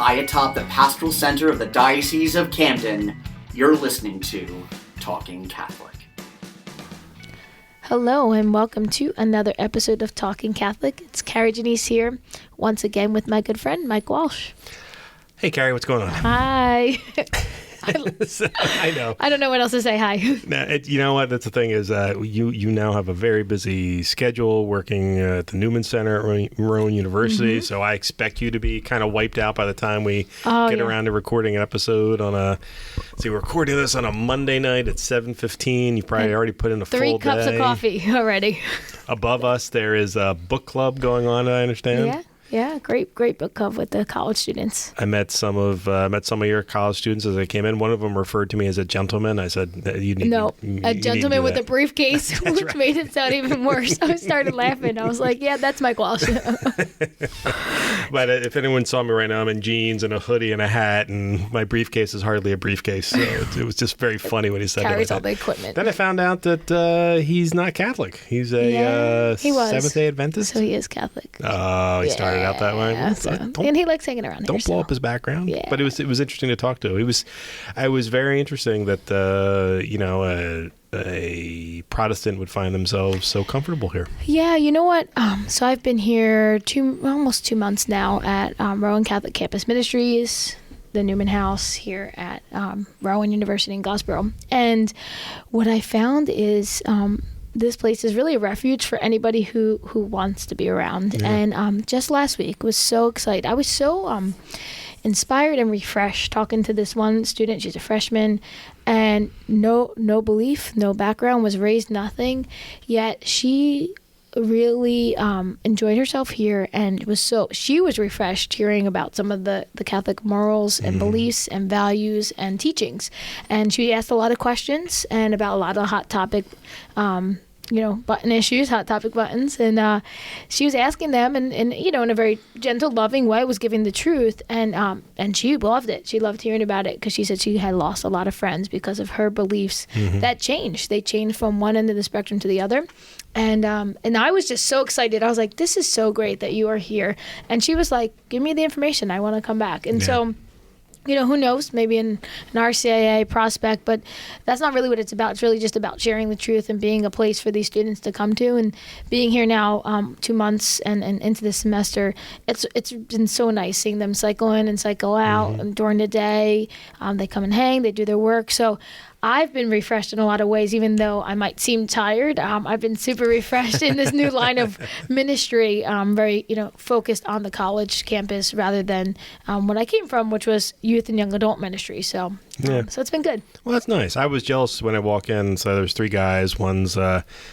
high atop the pastoral center of the Diocese of Camden, you're listening to Talking Catholic. Hello and welcome to another episode of Talking Catholic. It's Kari here, once again with my good friend, Mike Walsh. Hey, Kari, what's going on? Hi. I know. I don't know what else to say. Hi. You know what? That's the thing is you now have a very busy schedule working at the Newman Center at Rowan University. Mm-hmm. So I expect you to be kind of wiped out by the time we get around to recording an episode we're recording this on a Monday night at 7:15. You probably already put in a full day. 3 cups of coffee already. Above us, there is a book club going on, I understand. Yeah, great book club with the college students. I met some of your college students as I came in. One of them referred to me as a gentleman. I said, "You need a gentleman with a briefcase," which right. made it sound even worse. I started laughing. I was like, "Yeah, that's Mike Walsh." But if anyone saw me right now, I'm in jeans and a hoodie and a hat, and my briefcase is hardly a briefcase. So it was just very funny when he said that. Carries all the equipment. Then I found out that he's not Catholic. He's a Seventh-day Adventist. So he is Catholic. Oh, he started out that way. Yeah, and he likes hanging around. Don't blow up his background. Yeah. But it was interesting to talk to. It was very interesting that a Protestant would find themselves so comfortable here. Yeah, you know what? So I've been here almost 2 months now at Rowan Catholic Campus Ministries, the Newman House here at Rowan University in Glassboro. And what I found is this place is really a refuge for anybody who wants to be around. Yeah. And just last week was so excited. I was so inspired and refreshed talking to this one student. She's a freshman, and no belief, no background, was raised nothing, yet she really enjoyed herself here, and she was refreshed hearing about some of the Catholic morals and beliefs and values and teachings. And she asked a lot of questions and about a lot of hot topic button issues, hot topic buttons, and she was asking them, and in a very gentle, loving way, was giving the truth, and she loved it. She loved hearing about it because she said she had lost a lot of friends because of her beliefs that changed. They changed from one end of the spectrum to the other, and I was just so excited. I was like, "This is so great that you are here," and she was like, "Give me the information. I want to come back." And so. Who knows, maybe an RCIA prospect, but that's not really what it's about. It's really just about sharing the truth and being a place for these students to come to. And being here now 2 months and into the semester, it's been so nice seeing them cycle in and cycle out and during the day. They come and hang, they do their work. So I've been refreshed in a lot of ways, even though I might seem tired. I've been super refreshed in this new line of ministry, very, focused on the college campus rather than what I came from, which was youth and young adult ministry. So it's been good. Well, that's nice. I was jealous when I walk in. So there's 3 guys. One's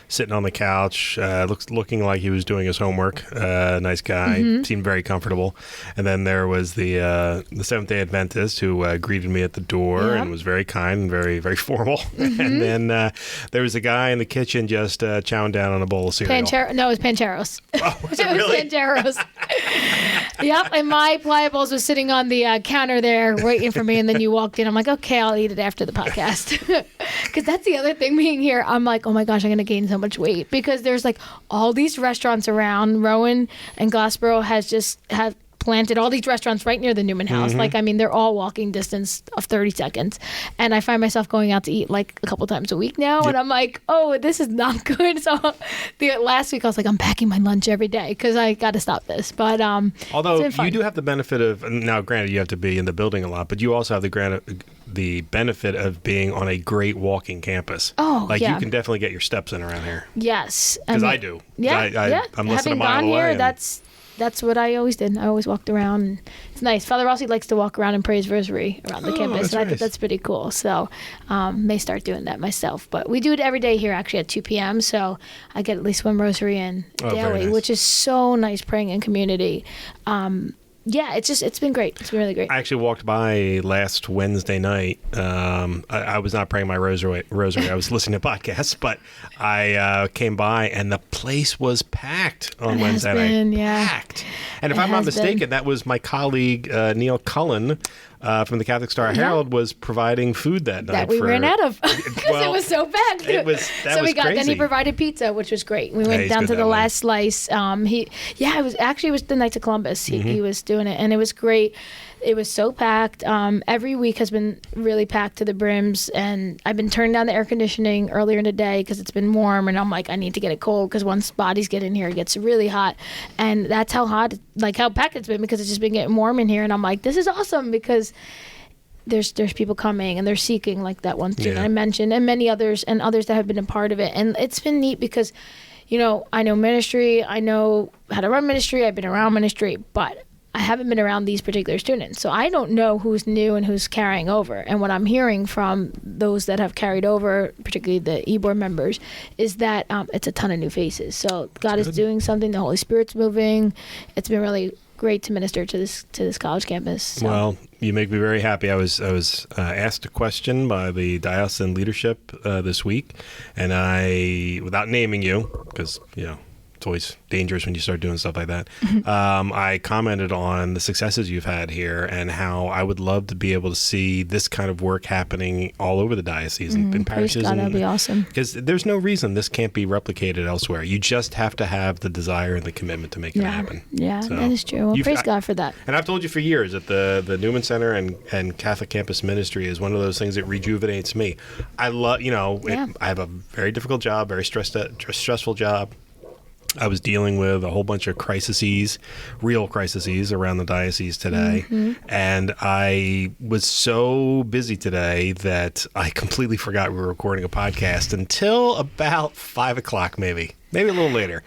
sitting on the couch, looking like he was doing his homework. Nice guy, seemed very comfortable. And then there was the Seventh-day Adventist who greeted me at the door and was very kind and very, very formal. And then there was a guy in the kitchen just chowing down on a bowl of cereal. No, it was Pancheros. Oh, was it really? It was Pancheros. Yep, and my Pliables was sitting on the counter there waiting for me, and then you walked in. I'm like, okay, I'll eat it after the podcast. Because that's the other thing being here. I'm like, oh my gosh, I'm going to gain so much weight. Because there's like all these restaurants around. Rowan and Glassboro have planted all these restaurants right near the Newman House. They're all walking distance of 30 seconds. And I find myself going out to eat like a couple times a week now. Yep. And I'm like, oh, this is not good. So last week I was like, I'm packing my lunch every day because I got to stop this. But although you do have the benefit of, now granted you have to be in the building a lot, but you also have the benefit of being on a great walking campus. Oh, you can definitely get your steps in around here. Yes. Because I do. Yeah. I'm less than a mile Having away. gone here, that's what I always did. I always walked around. And it's nice. Father Rossi likes to walk around and pray his rosary around the campus. And I think that's pretty cool. So may start doing that myself. But we do it every day here actually at 2 p.m. So I get at least one rosary in daily, nice. Which is so nice praying in community. It's been great. It's been really great. I actually walked by last Wednesday night. I was not praying my rosary. I was listening to podcasts, but I came by and the place was packed on Wednesday night. Packed. And if I'm not mistaken, that was my colleague Neil Cullen from the Catholic Star Herald was providing food that night. That we ran out of because it was so bad. Then he provided pizza, which was great. We went down to the last slice. It was the Knights of Columbus. He was doing it, and it was great. It was so packed. Every week has been really packed to the brims, and I've been turning down the air conditioning earlier in the day because it's been warm, and I'm like, I need to get it cold because once bodies get in here, it gets really hot, and that's how hot, like how packed it's been because it's just been getting warm in here, and I'm like, this is awesome because there's people coming and they're seeking, like that one student I mentioned, and many others, and others that have been a part of it, and it's been neat because, you know, I know ministry, I know how to run ministry, I've been around ministry, but I haven't been around these particular students. So I don't know who's new and who's carrying over. And what I'm hearing from those that have carried over, particularly the e-board members, is that it's a ton of new faces. So God is doing something. The Holy Spirit's moving. It's been really great to minister to this college campus. So. Well, you make me very happy. I was asked a question by the diocesan leadership this week, and I, without naming you, because, you know, it's always dangerous when you start doing stuff like that. I commented on the successes you've had here and how I would love to be able to see this kind of work happening all over the diocese and parishes. God, that'd be awesome. Because there's no reason this can't be replicated elsewhere. You just have to have the desire and the commitment to make it happen. Yeah, so, that is true. Well, praise God for that. And I've told you for years that the Newman Center and Catholic Campus Ministry is one of those things that rejuvenates me. I love, you know, I have a very difficult job, very stressful job. I was dealing with a whole bunch of real crises around the diocese today. And I was so busy today that I completely forgot we were recording a podcast until about 5 o'clock, maybe a little later.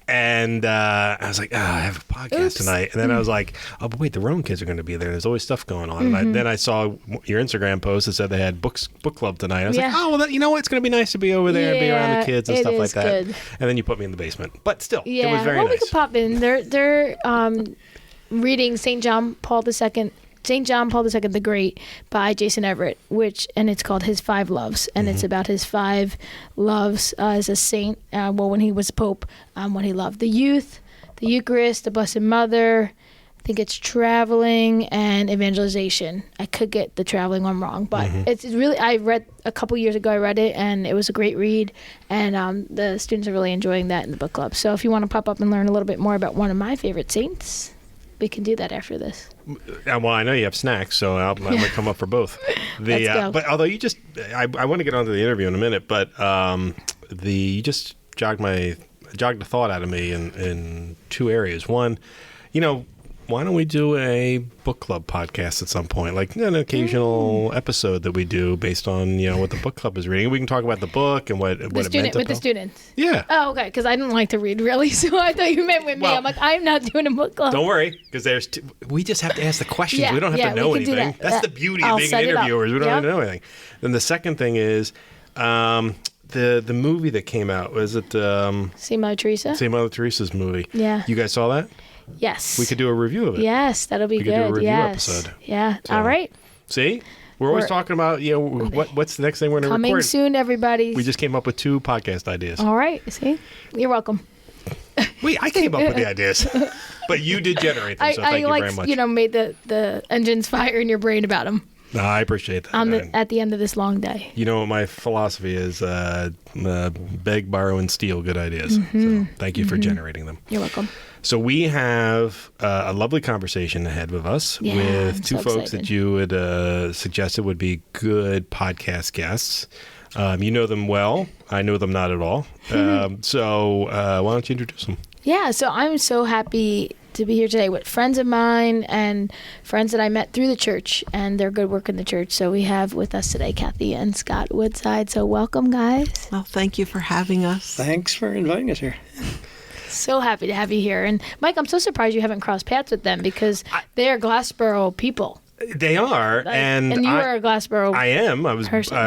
And I was like, I have a podcast tonight. And then I was like, oh, but wait, the Rowan kids are going to be there. There's always stuff going on. And then I saw your Instagram post that said they had book club tonight. I was like, oh, well, you know what? It's going to be nice to be over there and be around the kids and stuff like that. Good. And then you put me in the basement. But still, it was very nice. We could pop in. They're reading St. John Paul II the Great by Jason Everett, and it's called His Five Loves, and it's about his 5 loves as a saint. When he was Pope, what he loved: the youth, the Eucharist, the Blessed Mother. I think it's traveling and evangelization. I could get the traveling one wrong, but it's really. I read a couple years ago. I read it, and it was a great read, and the students are really enjoying that in the book club. So if you want to pop up and learn a little bit more about one of my favorite saints, we can do that after this. Well, I know you have snacks, so I might come up for both. Let's go. But although I want to get onto the interview in a minute, but you just jogged the thought out of me in 2 areas. One, you know, why don't we do a book club podcast at some point, like an occasional episode that we do based on, you know, what the book club is reading. We can talk about the book and what it meant to with the students. Yeah. Oh, okay. Because I didn't like to read really, so I thought you meant with me. I'm like, I'm not doing a book club. Don't worry, because we just have to ask the questions. We don't have to know anything. That's the beauty of being interviewers. We don't have to know anything. Then the second thing is the movie that came out. Was it St. Mother Teresa? St. Mother Teresa's movie. Yeah. You guys saw that? Yes. We could do a review of it. Yes, that'll be good. We could do a review episode. Yeah. So, all right. See? We're always talking about, you know, what's the next thing we're going to record. Coming soon, everybody. We just came up with 2 podcast ideas. All right. See? You're welcome. I came up with the ideas. But you did generate them, so thank you very much. You know, made the engines fire in your brain about them. No, I appreciate that. At the end of this long day. You know what my philosophy is? Beg, borrow, and steal good ideas. So thank you for generating them. You're welcome. So we have a lovely conversation ahead with us with 2 folks that you had suggested would be good podcast guests. You know them well. I know them not at all. So why don't you introduce them? Yeah, so I'm so happy to be here today with friends of mine and friends that I met through the church and their good work in the church. So we have with us today Kathy and Scott Woodside. So welcome, guys. Well, thank you for having us. Thanks for inviting us here. So happy to have you here. And Mike, I'm so surprised you haven't crossed paths with them because they are Glassboro people. They are, and you are a Glassboro. I am. I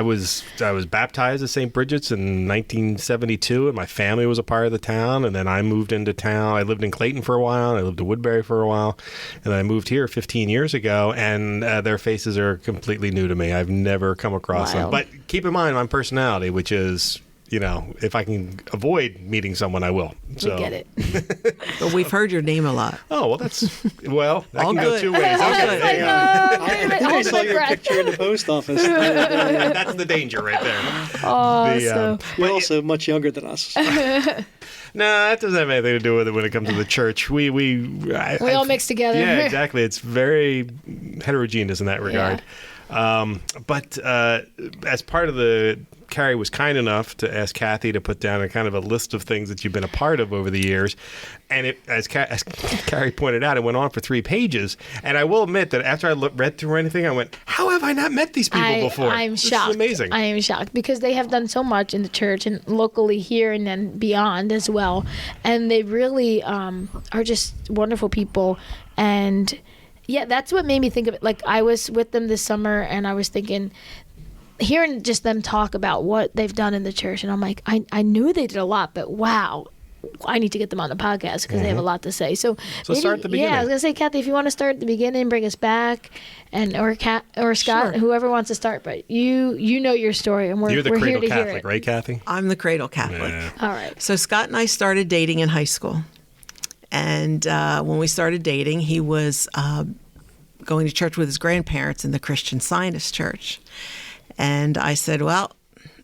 was baptized at St. Bridget's in 1972, and my family was a part of the town. And then I moved into town. I lived in Clayton for a while. And I lived in Woodbury for a while, and then I moved here 15 years ago. And their faces are completely new to me. I've never come across them. But keep in mind my personality, which is if I can avoid meeting someone, I will. So. We get it. But we've heard your name a lot. Oh, well, that All can go good. 2 ways. Okay, Like, I think I saw your breath. picture in the post office. that's the danger right there. You're also much younger than us. No, that doesn't have anything to do with it when it comes to the church. We all mix together. Yeah, exactly. It's very heterogeneous in that regard. But as part of Kari was kind enough to ask Kathy to put down a kind of a list of things that you've been a part of over the years. And as Kari pointed out, it went on for 3 pages. And I will admit that after I read through anything, I went, how have I not met these people before? I'm This shocked. is amazing. I am shocked because they have done so much in the church and locally here and then beyond as well. And they really are just wonderful people. And yeah, that's what made me think of it. Like, I was with them this summer and I was thinking, hearing just them talk about what they've done in the church, and I'm like, I knew they did a lot, but wow, I need to get them on the podcast because they have a lot to say. So maybe, start at the beginning. Yeah, I was gonna say, Kathy, if you want to start at the beginning, bring us back, and or Scott, Sure. whoever wants to start. But you know your story, and You're the we're here cradle to hear Catholic, it. right, Kathy? I'm the cradle Catholic. Yeah. All right. So Scott and I started dating in high school. And when we started dating, he was going to church with his grandparents in the Christian Scientist Church. And I said, well,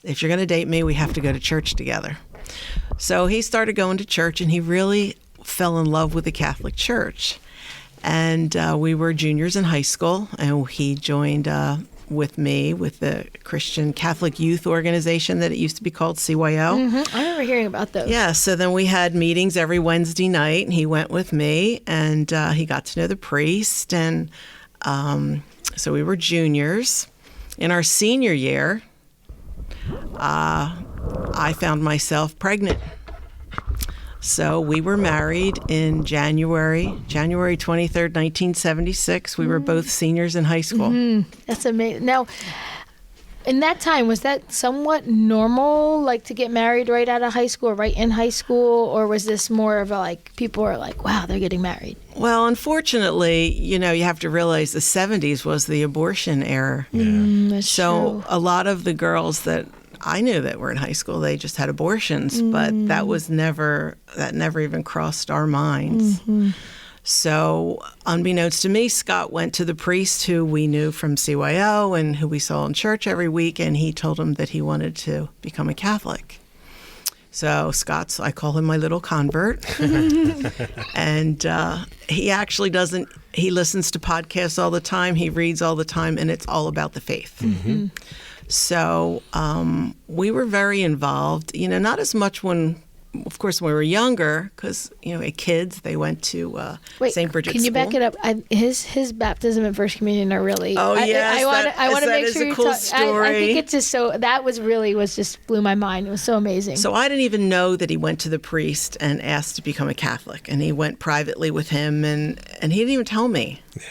if you're going to date me, we have to go to church together. So he started going to church, and he really fell in love with the Catholic Church. And we were juniors in high school, and he joined with me with the Christian Catholic Youth Organization that it used to be called, CYO. I remember hearing about those. Yeah, so then we had meetings every Wednesday night, and he went with me, and he got to know the priest. And so we were juniors. In our senior year, I found myself pregnant. So we were married in January 23rd, 1976. We were both seniors in high school. That's amazing. Now, in that time, was that somewhat normal, like to get married right out of high school or right in high school? Or was this more of a, like, people are like, wow, they're getting married? Well, unfortunately, you have to realize the 70s was the abortion era. That's So true. a lot of the girls that I knew that were in high school, they just had abortions, but that never even crossed our minds. So unbeknownst to me, Scott went to the priest who we knew from CYO and who we saw in church every week, and he told him that he wanted to become a Catholic. So I call him my little convert. And he actually he listens to podcasts all the time, he reads all the time, and it's all about the faith. So we were very involved, not as much when we were younger, because, kids, they went to St. Bridget's Can you School. back it up? His baptism and first communion are really. Oh, yes, I want to that make is sure a you cool talk. I story. think it's just so. That was just blew my mind. It was so amazing. So I didn't even know that he went to the priest and asked to become a Catholic, and he went privately with him, and he didn't even tell me. Yeah.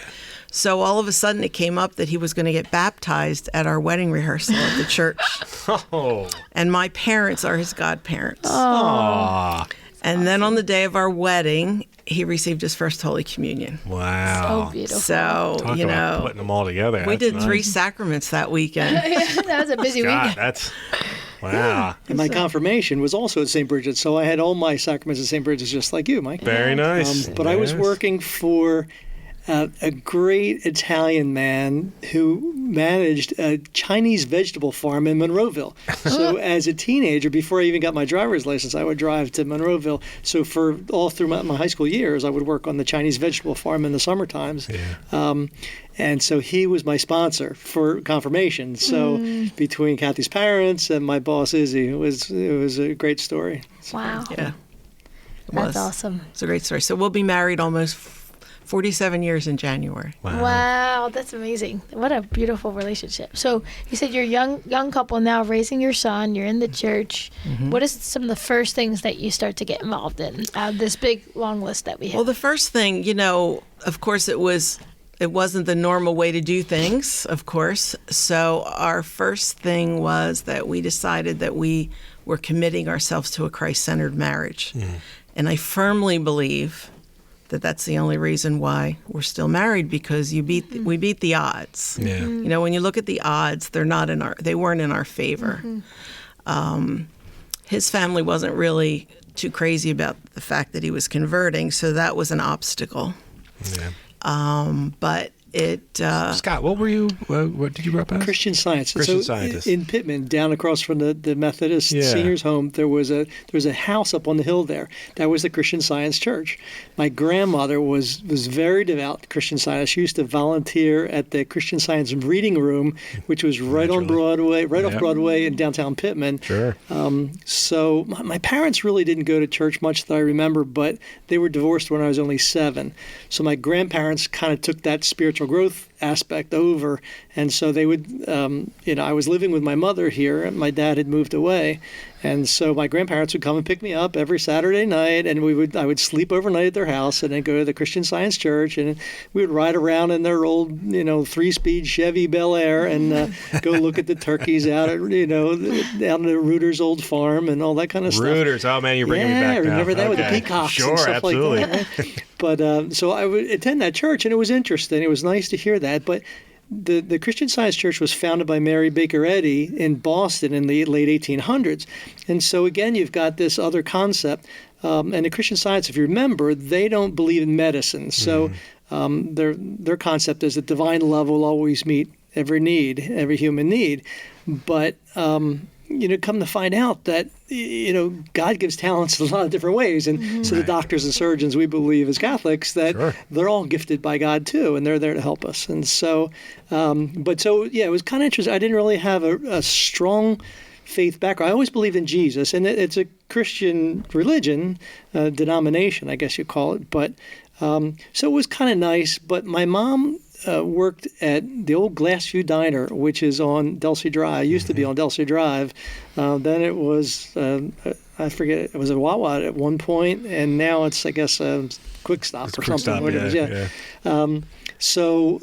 So all of a sudden it came up that he was going to get baptized at our wedding rehearsal at the church. Oh. And my parents are his godparents. Aw. And then on the day of our wedding, he received his first Holy Communion. Wow. so beautiful. So, Talk about putting them all together. we That's did 3 nice. sacraments that weekend. That was a busy God, weekend. that's wow. And my confirmation was also at St. Bridget's, so I had all my sacraments at St. Bridget's, just like you, Mike. Very nice. But I was Yes. working for a great Italian man who managed a Chinese vegetable farm in Monroeville. So as a teenager, before I even got my driver's license, I would drive to Monroeville. So for all through my high school years, I would work on the Chinese vegetable farm in the summer times. Yeah. And so he was my sponsor for confirmation. So between Kathy's parents and my boss Izzy, it was a great story. Wow. Yeah. It That's was. awesome. It's a great story. So we'll be married almost 47 years in January. Wow, that's amazing. What a beautiful relationship. So you said you're a young couple now, raising your son, you're in the church. What is some of the first things that you start to get involved in? This big, long list that we have. Well, the first thing, of course, it wasn't the normal way to do things, of course. So our first thing was that we decided that we were committing ourselves to a Christ-centered marriage. And I firmly believe that that's the only reason why we're still married, because we beat the odds. Yeah. When you look at the odds, they weren't in our favor. his family wasn't really too crazy about the fact that he was converting, so that was an obstacle. Yeah. But it... Scott, what were you? What did you grow up as? Christian Science. Christian so Scientist. In Pittman, down across from the Methodist seniors home, there was a house up on the hill there. That was the Christian Science Church. My grandmother was very devout Christian Science. She used to volunteer at the Christian Science reading room, which was right on Broadway, off Broadway in downtown Pittman. Sure. So my parents really didn't go to church much that I remember, but they were divorced when I was only 7. So my grandparents kind of took that spiritual growth aspect over, and so they would, I was living with my mother here, and my dad had moved away, and so my grandparents would come and pick me up every Saturday night, and I would sleep overnight at their house, and then go to the Christian Science Church, and we would ride around in their old, 3-speed Chevy Bel Air, and go look at the turkeys out at, down at Reuter's old farm, and all that kind of stuff. Reuter's, oh man, you're bringing me back now. Yeah, remember that with the peacocks and stuff absolutely. like that. Right? But so I would attend that church, and it was interesting. It was nice to hear that. But the Christian Science Church was founded by Mary Baker Eddy in Boston in the late 1800s. And so, again, you've got this other concept. And the Christian Science, if you remember, they don't believe in medicine. So their concept is that divine love will always meet every need, every human need. But come to find out that, God gives talents in a lot of different ways. And so the doctors and surgeons, we believe as Catholics, that they're all gifted by God too, and they're there to help us. And so, it was kind of interesting. I didn't really have a strong faith background. I always believed in Jesus, and it's a Christian religion, denomination, I guess you call it. But so it was kind of nice. But my mom worked at the old Glassboro Diner, which is on Delsea Drive. It used to be on Delsea Drive. Then it was, I forget, it was a Wawa at one point, and now it's, I guess, a Quick Stop or something. So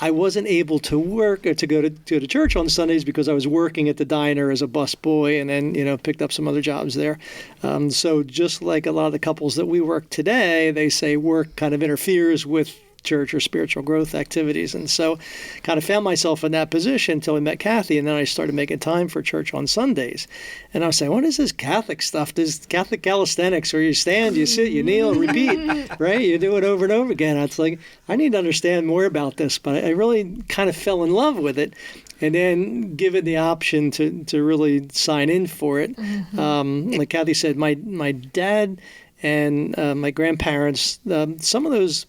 I wasn't able to work or to go to church on Sundays because I was working at the diner as a busboy, and then picked up some other jobs there. So just like a lot of the couples that we work today, they say work kind of interferes with church or spiritual growth activities. And so kind of found myself in that position until I met Kathy, and then I started making time for church on Sundays. And I was saying, what is this Catholic stuff? This Catholic calisthenics where you stand, you sit, you kneel, and repeat, right? You do it over and over again. It's like, I need to understand more about this, but I really kind of fell in love with it. And then given the option to really sign in for it, like Kathy said, my dad and my grandparents, some of those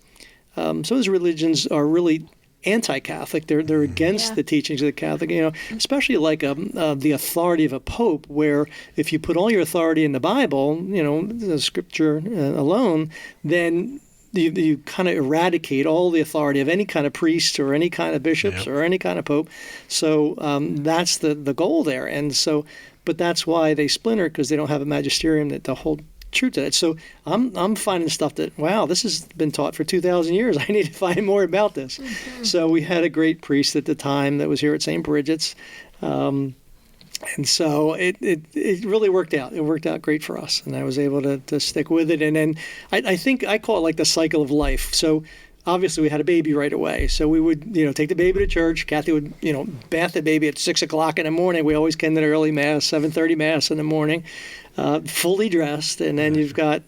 religions are really anti-Catholic. They're against the teachings of the Catholic, especially like the authority of a pope, where if you put all your authority in the Bible, the scripture alone, then you kind of eradicate all the authority of any kind of priest or any kind of bishops or any kind of pope. So that's the goal there. And so, but that's why they splinter, because they don't have a magisterium that to hold true to it. So I'm finding stuff that, wow, this has been taught for 2,000 years. I need to find more about this. So we had a great priest at the time that was here at St. Bridget's. And so it really worked out. It worked out great for us. And I was able to stick with it. And then I think I call it like the cycle of life. So obviously we had a baby right away. So we would, take the baby to church. Kathy would, bath the baby at 6 o'clock in the morning. We always came to the early Mass, 7:30 Mass in the morning, fully dressed. And then you've got,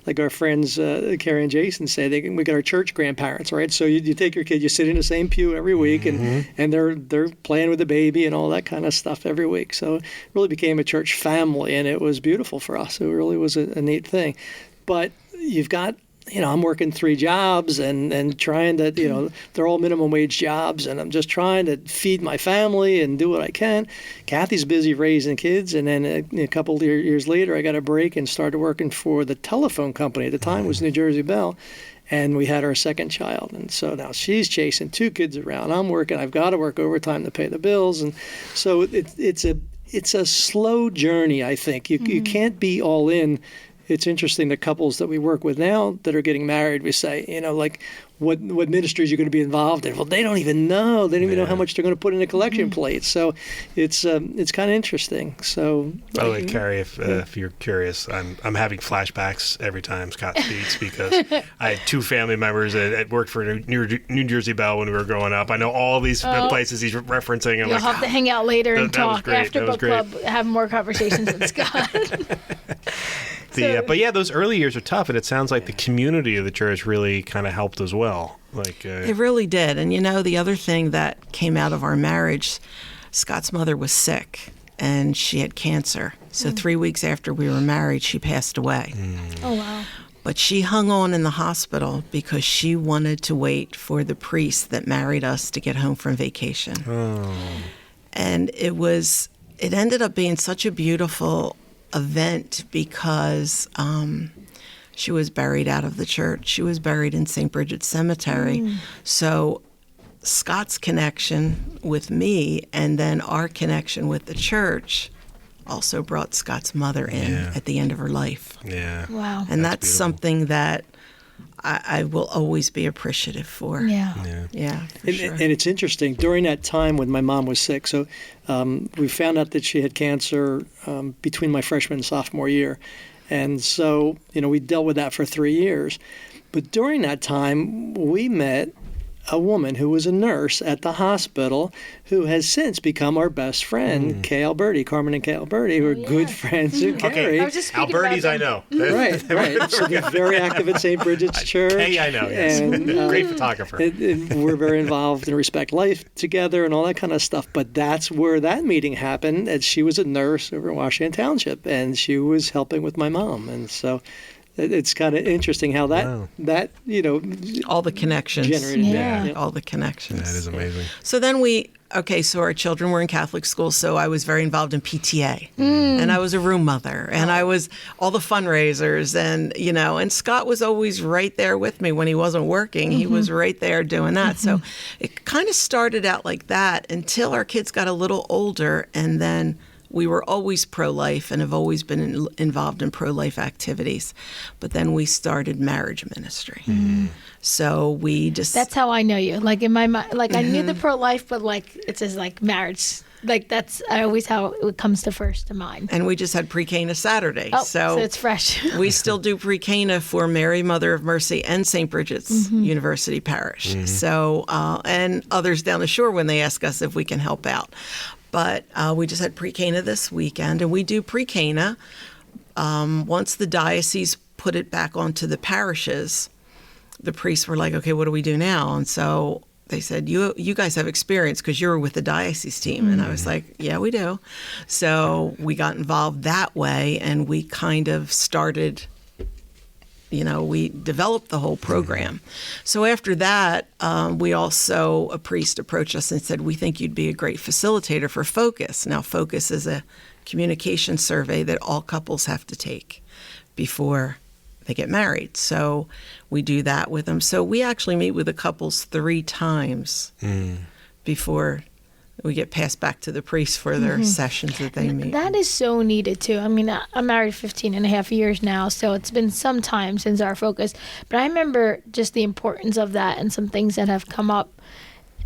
like our friends, Kari and Jason say, we got our church grandparents, right? So you take your kid, you sit in the same pew every week, and they're playing with the baby and all that kind of stuff every week. So it really became a church family, and it was beautiful for us. It really was a neat thing. But you've got, I'm working 3 jobs and trying to, they're all minimum wage jobs, and I'm just trying to feed my family and do what I can. Kathy's busy raising kids, and then a couple of years later, I got a break and started working for the telephone company. At the time, it was New Jersey Bell, and we had our second child. And so now she's chasing 2 kids around. I'm working. I've got to work overtime to pay the bills, and so it's a slow journey. I think you can't be all in it's interesting, the couples that we work with now that are getting married, we say, like, what ministries you're going to be involved in. Well, they don't even know. They don't even know how much they're going to put in a collection plate. So it's kind of interesting. So, by the way, Kari, if you're curious, I'm having flashbacks every time Scott speaks because I had 2 family members that worked for New Jersey Bell when we were growing up. I know all these places he's referencing. You'll have to hang out later and talk after book club, have more conversations with Scott. But yeah, those early years are tough, and it sounds like the community of the church really kind of helped as well. It really did. And the other thing that came out of our marriage, Scott's mother was sick, and she had cancer. So 3 weeks after we were married, she passed away. Oh, wow. But she hung on in the hospital because she wanted to wait for the priest that married us to get home from vacation. Oh. And it ended up being such a beautiful event because she was buried out of the church. She was buried in St. Bridget's Cemetery. So Scott's connection with me and then our connection with the church also brought Scott's mother in at the end of her life. Yeah. Wow. And that's something that I will always be appreciative for. Yeah. For sure. And it's interesting, during that time when my mom was sick, so we found out that she had cancer between my freshman and sophomore year. And so, we dealt with that for 3 years. But during that time, we met a woman who was a nurse at the hospital who has since become our best friend, Carmen and Kay Alberti, who are good friends with Kari. I was just speaking Alberti's, about I know. Right. So they're very active at St. Bridget's Church. Kay, I know, yes. And, great photographer. We're very involved in Respect Life together and all that kind of stuff. But that's where that meeting happened. And she was a nurse over in Washington Township, and she was helping with my mom. And so it's kind of interesting how that all the connections. Generated all the connections. That is amazing. So then so our children were in Catholic school, so I was very involved in PTA. And I was a room mother, and I was all the fundraisers, and Scott was always right there with me when he wasn't working. He was right there doing that. So it kind of started out like that until our kids got a little older, and then we were always pro-life and have always been involved in pro-life activities. But then we started marriage ministry. So we just... That's how I know you. Like in my mind, I knew the pro-life, but it's just like marriage. Like that's always how it comes to first to mind. And we just had pre-Cana Saturday. So it's fresh. We still do pre-Cana for Mary, Mother of Mercy, and St. Bridget's University Parish. So, and others down the shore when they ask us if we can help out. But we just had pre-Cana this weekend, and we do pre-Cana. Once the diocese put it back onto the parishes, the priests were like, okay, what do we do now? And so they said, you guys have experience because you were with the diocese team. And I was like, yeah, we do. So we got involved that way, and we kind of started... we developed the whole program. So after that, a priest approached us and said, we think you'd be a great facilitator for Focus. Now, Focus is a communication survey that all couples have to take before they get married. So we do that with them. So we actually meet with the couples 3 times before we get passed back to the priest for their sessions that they meet. That is so needed too. I mean, I'm married 15 and a half years now, so it's been some time since our Focus. But I remember just the importance of that and some things that have come up.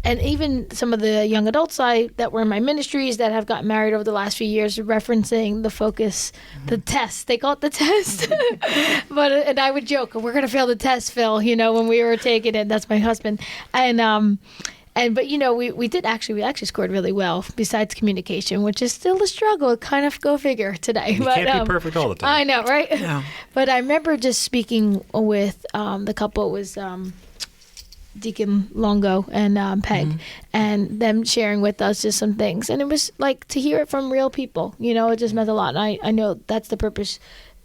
And even some of the young adults that were in my ministries that have gotten married over the last few years, referencing the Focus, the test. They call it the test. And I would joke, we're going to fail the test, Phil, when we were taking it. That's my husband. But we actually scored really well besides communication, which is still a struggle. Kind of go figure today. You can't be perfect all the time. I know, right? No. But I remember just speaking with the couple. It was Deacon Longo and Peg, and them sharing with us just some things. And it was like to hear it from real people. It just meant a lot. And I know that's the purpose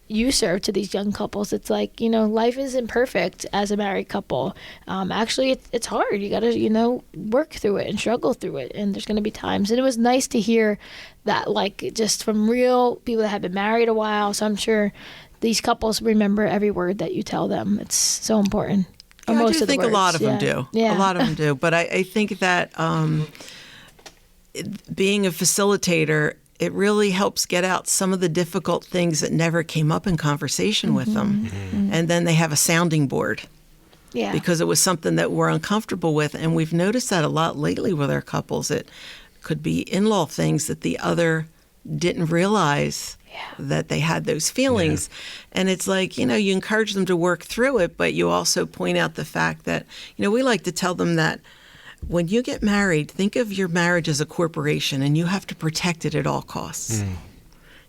you serve to these young couples. It's like, life isn't perfect as a married couple. Actually, it's hard. You got to, work through it and struggle through it. And there's going to be times. And it was nice to hear that, just from real people that have been married a while. So I'm sure these couples remember every word that you tell them. It's so important. Yeah, I do think a lot of them do. Yeah. A lot of them do. But I think that being a facilitator, it really helps get out some of the difficult things that never came up in conversation with them. And then they have a sounding board. Yeah. Because it was something that we're uncomfortable with. And we've noticed that a lot lately with our couples. It could be in-law things that the other didn't realize that they had those feelings. And it's like, you encourage them to work through it, but you also point out the fact that, we like to tell them that when you get married, think of your marriage as a corporation and you have to protect it at all costs.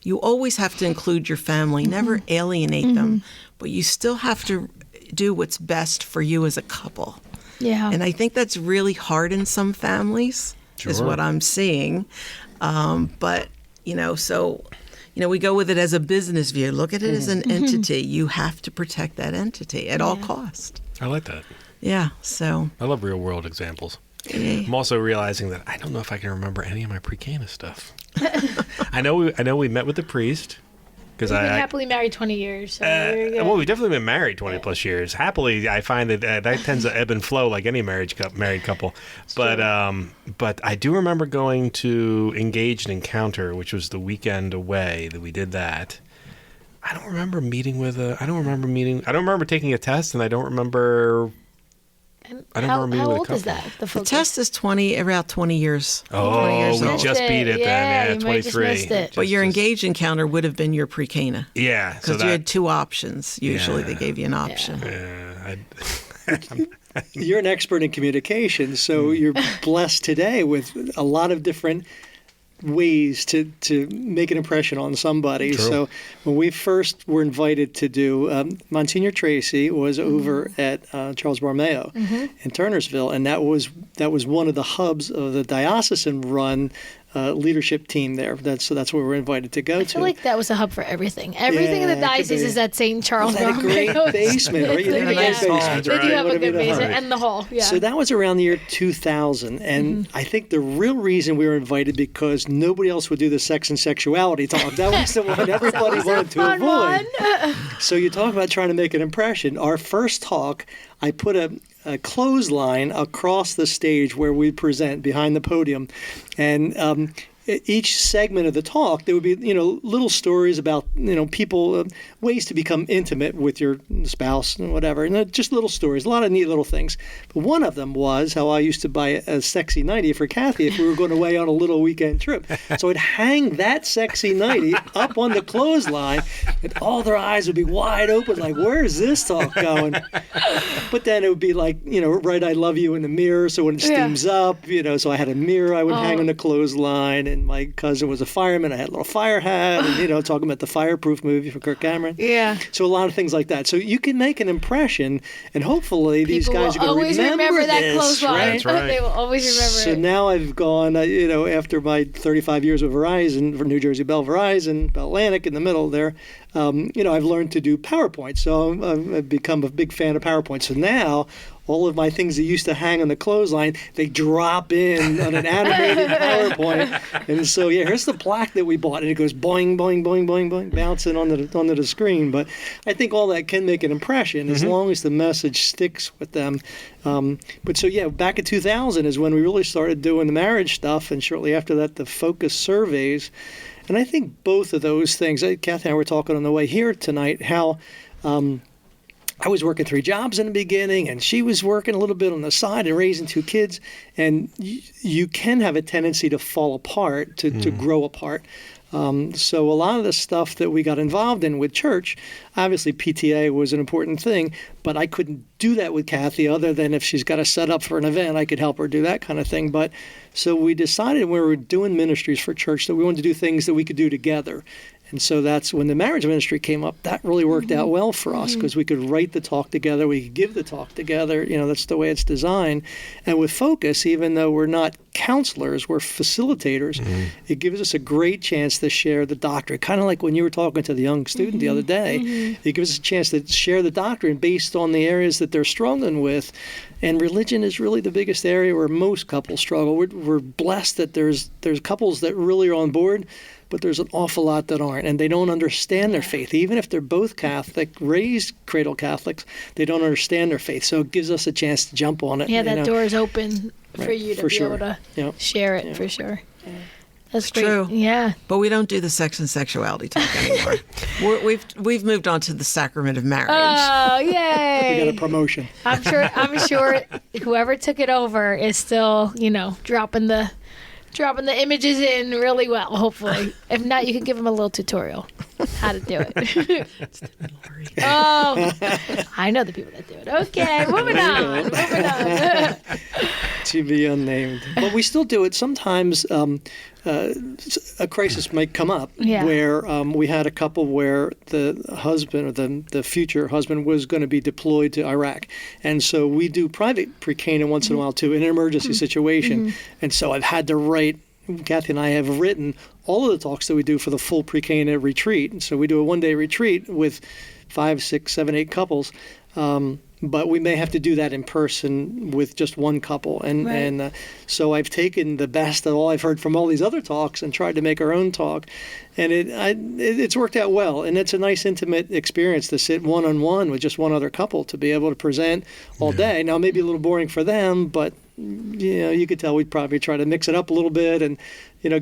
You always have to include your family, never alienate them, but you still have to do what's best for you as a couple. Yeah. And I think that's really hard in some families, is what I'm seeing. But, we go with it as a business view. Look at it as an entity. You have to protect that entity at all costs. I like that. Yeah, so. I love real world examples. I'm also realizing that I don't know if I can remember any of my pre-Cana stuff. I know we met with the priest. We've been happily married 20 years. So well, we've definitely been married 20 plus years. Happily, I find that that tends to ebb and flow like any married couple. But I do remember going to Engage and Encounter, which was the weekend away that we did that. I don't remember meeting with I don't remember taking a test, and I don't remember. How old is that? The test is about 20 years. Oh, 20 years we old. just beat it then. Yeah, 23. But your Engage Encounter would have been your pre-Cana. Yeah. Because you had 2 options. Usually they gave you an option. You're an expert in communication, so you're blessed today with a lot of different ways to make an impression on somebody. True. So when we first were invited to do, Monsignor Tracy was over at Charles Borromeo in Turnersville, and that was one of the hubs of the diocesan-run leadership team there. That's where we were invited to go to. I feel like that was a hub for everything. Everything in the diocese is at St. Charles Borromeo. Great basement, right? They do have a good basement, and the hall. Yeah. So that was around the year 2000, and I think the real reason we were invited because nobody else would do the sex and sexuality talk. That was the one everybody wanted to avoid. So you talk about trying to make an impression. Our first talk, I put a clothesline across the stage where we present behind the podium, and each segment of the talk, there would be, little stories about, people, ways to become intimate with your spouse and whatever, and just little stories, a lot of neat little things. But one of them was how I used to buy a sexy nightie for Kathy if we were going away on a little weekend trip. So I'd hang that sexy nightie up on the clothesline, and all their eyes would be wide open, like, where's this talk going? But then it would be like, write I love you in the mirror, so when it steams up, so I had a mirror I would hang on the clothesline, and my cousin was a fireman. I had a little fire hat, and talking about the Fireproof movie for Kirk Cameron. Yeah. So a lot of things like that. So you can make an impression, and hopefully these guys are going to remember that this, clothesline. right? That's right. They will always remember it. So now I've gone, after my 35 years with Verizon, for New Jersey Bell Verizon, Bell Atlantic in the middle there, I've learned to do PowerPoint. So I've become a big fan of PowerPoint. So now all of my things that used to hang on the clothesline, they drop in on an animated PowerPoint. And so, here's the plaque that we bought. And it goes boing, boing, boing, boing, boing, bouncing onto the screen. But I think all that can make an impression as long as the message sticks with them. Back in 2000 is when we really started doing the marriage stuff. And shortly after that, the focus surveys. And I think both of those things, Kathy and I were talking on the way here tonight, how I was working 3 jobs in the beginning, and she was working a little bit on the side and raising 2 kids. And you can have a tendency to fall apart, to grow apart. So a lot of the stuff that we got involved in with church, obviously PTA was an important thing, but I couldn't do that with Kathy other than if she's got to set up for an event, I could help her do that kind of thing. But so we decided when we were doing ministries for church that we wanted to do things that we could do together. And so that's when the marriage ministry came up. That really worked out well for us because we could write the talk together. We could give the talk together. That's the way it's designed. And with Focus, even though we're not counselors, we're facilitators, it gives us a great chance to share the doctrine. Kind of like when you were talking to the young student the other day. It gives us a chance to share the doctrine based on the areas that they're struggling with. And religion is really the biggest area where most couples struggle. We're blessed that there's couples that really are on board, but there's an awful lot that aren't, and they don't understand their faith. Even if they're both Catholic, raised cradle Catholics, they don't understand their faith. So it gives us a chance to jump on it. Yeah, that door is open for you to be able to share it, for sure. That's It's great. true. Yeah. But we don't do the sex and sexuality talk anymore. We've moved on to the sacrament of marriage. Oh, We got yay. a promotion. I'm sure whoever took it over is still, dropping the images in really well, hopefully. If not, you can give them a little tutorial how to do it. Oh, I know the people that do it. Okay, moving on. To be unnamed. But we still do it. Sometimes a crisis might come up where we had a couple where the husband or the future husband was going to be deployed to Iraq. And so we do private pre-Cana once in a while too, in an emergency situation. And so I've had to write, Kathy and I have written all of the talks that we do for the full pre-Cana retreat. And so we do a one-day retreat with 5, 6, 7, 8 couples. But we may have to do that in person with just one couple. And so I've taken the best of all I've heard from all these other talks and tried to make our own talk. And it's worked out well. And it's a nice intimate experience to sit one-on-one with just one other couple to be able to present all day. Now, maybe a little boring for them, but you could tell we'd probably try to mix it up a little bit and,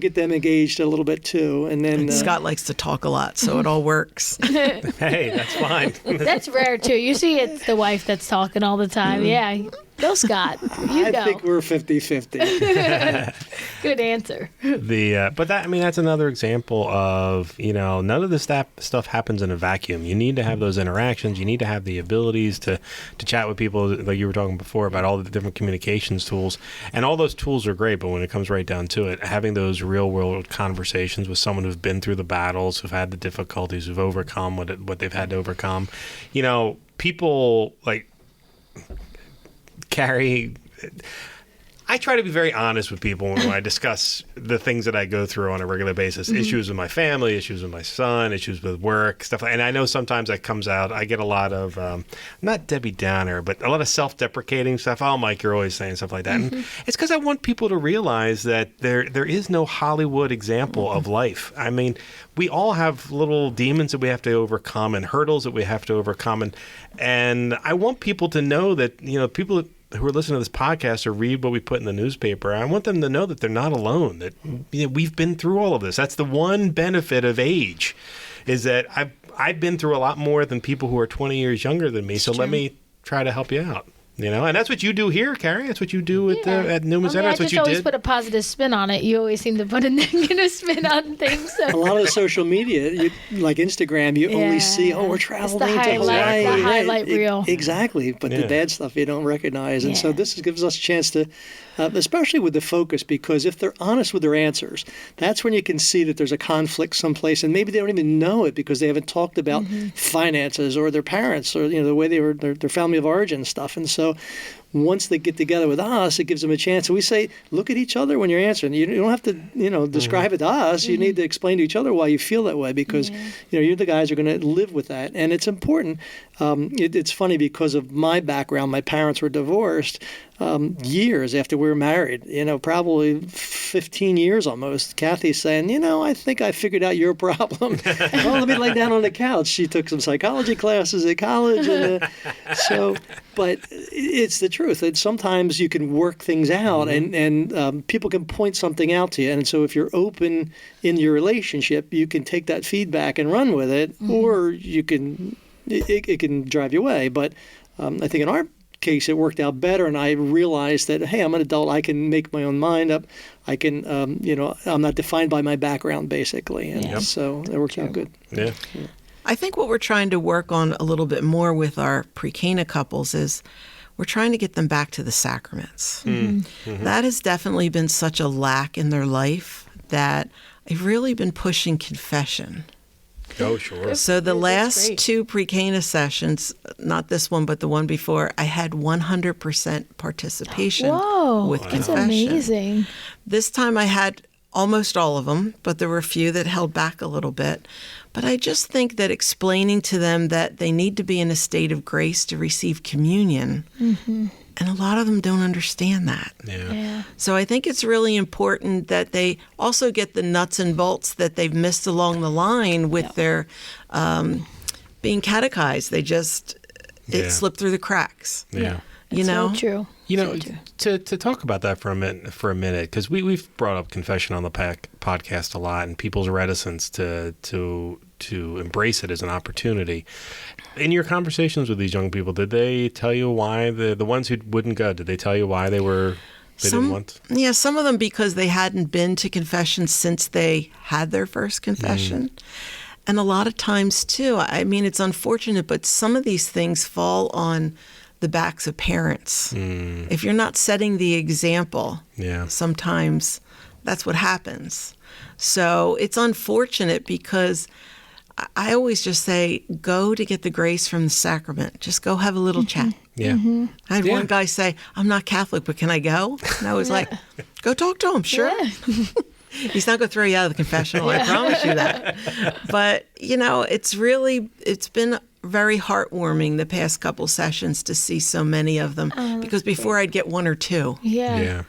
get them engaged a little bit too. And then Scott likes to talk a lot, so it all works. Hey, that's fine. That's rare, too. You see it's the wife that's talking all the time. Yeah. Go, Scott. You go. I think we're 50-50. Good answer. But that's another example of, none of this stuff happens in a vacuum. You need to have those interactions. You need to have the abilities to chat with people, like you were talking before about all the different communications tools. And all those tools are great, but when it comes right down to it, having those real world conversations with someone who's been through the battles, who've had the difficulties, who've overcome what they've had to overcome, people like Kari, I try to be very honest with people when I discuss the things that I go through on a regular basis. Issues with my family, issues with my son, issues with work, stuff. And I know sometimes that comes out. I get a lot of, not Debbie Downer, but a lot of self-deprecating stuff. Oh, Mike, you're always saying stuff like that. And it's because I want people to realize that there is no Hollywood example of life. I mean, we all have little demons that we have to overcome and hurdles that we have to overcome. And I want people to know that, people who are listening to this podcast or read what we put in the newspaper, I want them to know that they're not alone, that we've been through all of this. That's the one benefit of age, is that I've been through a lot more than people who are 20 years younger than me. So let me try to help you out. And that's what you do here, Kari. That's what you do at Newman Center. That's what you did. I just always put a positive spin on it. You always seem to put a negative spin on things. So. A lot of social media, like Instagram, you only see, we're traveling to Hawaii. The highlight reel. Exactly. But the bad stuff you don't recognize. And so this gives us a chance to, especially with the focus, because if they're honest with their answers, that's when you can see that there's a conflict someplace. And maybe they don't even know it because they haven't talked about finances or their parents or, the way they were, their family of origin stuff. And so once they get together with us, it gives them a chance. And we say, look at each other when you're answering. You don't have to, describe it to us. You need to explain to each other why you feel that way because, you're the guys who are going to live with that. And it's important. It's funny because of my background. My parents were divorced years after we were married, probably 15 years almost. Kathy's saying, I think I figured out your problem. Well, let me lay down on the couch. She took some psychology classes at college. But it's the truth. That sometimes you can work things out and people can point something out to you. And so if you're open in your relationship, you can take that feedback and run with it, or you can, it can drive you away. But I think in our case, it worked out better. And I realized that, hey, I'm an adult. I can make my own mind up. I can, I'm not defined by my background, basically. And so it worked out good. Yeah. I think what we're trying to work on a little bit more with our pre-Cana couples is we're trying to get them back to the sacraments. That has definitely been such a lack in their life that I've really been pushing confession. Oh, sure. So the last 2 pre-Cana sessions, not this one, but the one before, I had 100% participation with confession. That's amazing. This time I had almost all of them, but there were a few that held back a little bit. But I just think that explaining to them that they need to be in a state of grace to receive communion, and a lot of them don't understand that. So I think it's really important that they also get the nuts and bolts that they've missed along the line with their being catechized. They just, it slipped through the cracks. So true. To talk about that for a minute, because we've brought up confession on the podcast a lot, and people's reticence to embrace it as an opportunity. In your conversations with these young people, did they tell you why the ones who wouldn't go? Did they tell you why they didn't want? Yeah, some of them because they hadn't been to confession since they had their first confession. And a lot of times, too, I mean, it's unfortunate, but some of these things fall on the backs of parents. If you're not setting the example, sometimes that's what happens. So it's unfortunate because I always just say, go to get the grace from the sacrament. Just go have a little chat. Yeah. I had one guy say, I'm not Catholic, but can I go? And I was like, go talk to him, sure. Yeah. He's not going to throw you out of the confessional, I promise you that. But, it's been very heartwarming the past couple sessions to see so many of them. Because before I'd get one or two. Yeah.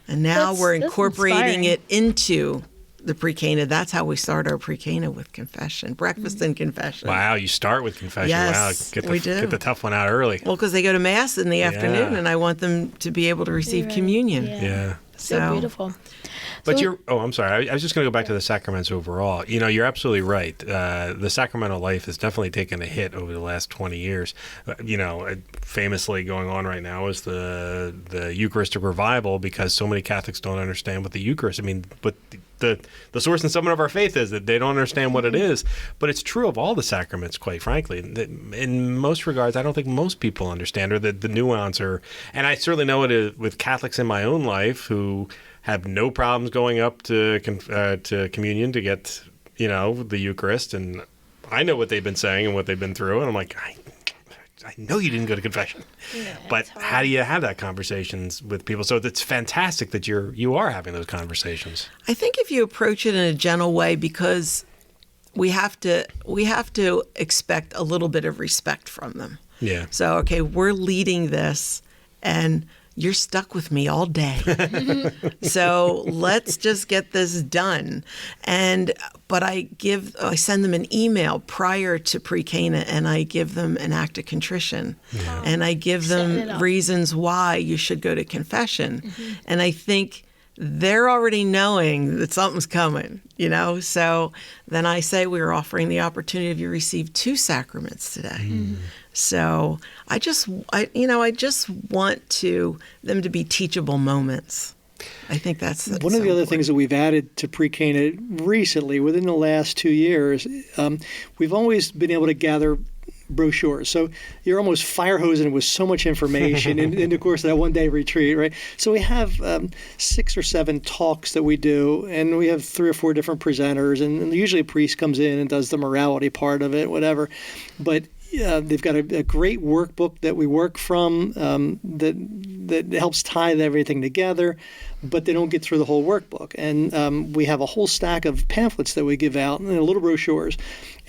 And now we're incorporating inspiring. it into the pre-Cana. That's how we start our pre-Cana, with confession, breakfast and confession. Wow, you start with confession. Yes, Wow, we do. Get the tough one out early. Well, because they go to Mass in the afternoon, and I want them to be able to receive communion. Yeah. So beautiful. But I'm sorry. I was just going to go back to the sacraments overall. You're absolutely right. The sacramental life has definitely taken a hit over the last 20 years. Famously going on right now is the Eucharistic revival, because so many Catholics don't understand what the Eucharist. I mean, but the source and summit of our faith is that they don't understand what it is. But it's true of all the sacraments, quite frankly. In most regards, I don't think most people understand, or the nuance, and I certainly know it with Catholics in my own life who have no problems going up to communion to get, the Eucharist. And I know what they've been saying and what they've been through. And I'm like, I know you didn't go to confession. Yeah, but how do you have that conversations with people? So it's fantastic that you are having those conversations. I think if you approach it in a gentle way, because we have to expect a little bit of respect from them. Yeah. So, okay, we're leading this, and you're stuck with me all day. So let's just get this done. But I send them an email prior to pre-Cana, and I give them an act of contrition. Yeah. And I give them reasons why you should go to confession. And I think they're already knowing that something's coming, So then I say, we're offering the opportunity of you receive 2 sacraments today. So I just want them to be teachable moments. I think that's one of the other things that we've added to pre-Cana recently, within the last 2 years. We've always been able to gather brochures. So you're almost fire hosing with so much information in the course of that one-day retreat, right? So we have 6 or 7 talks that we do, and we have 3 or 4 different presenters, and usually a priest comes in and does the morality part of it, whatever. But they've got a great workbook that we work from that helps tie everything together, but they don't get through the whole workbook. And we have a whole stack of pamphlets that we give out, little brochures.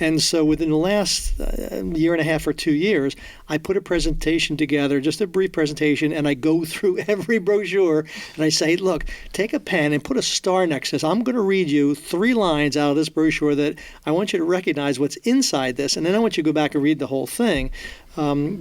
And so within the last year and a half or 2 years, I put a presentation together, just a brief presentation, and I go through every brochure, and I say, look, take a pen and put a star next to this. I'm going to read you 3 lines out of this brochure that I want you to recognize what's inside this, and then I want you to go back and read the whole thing.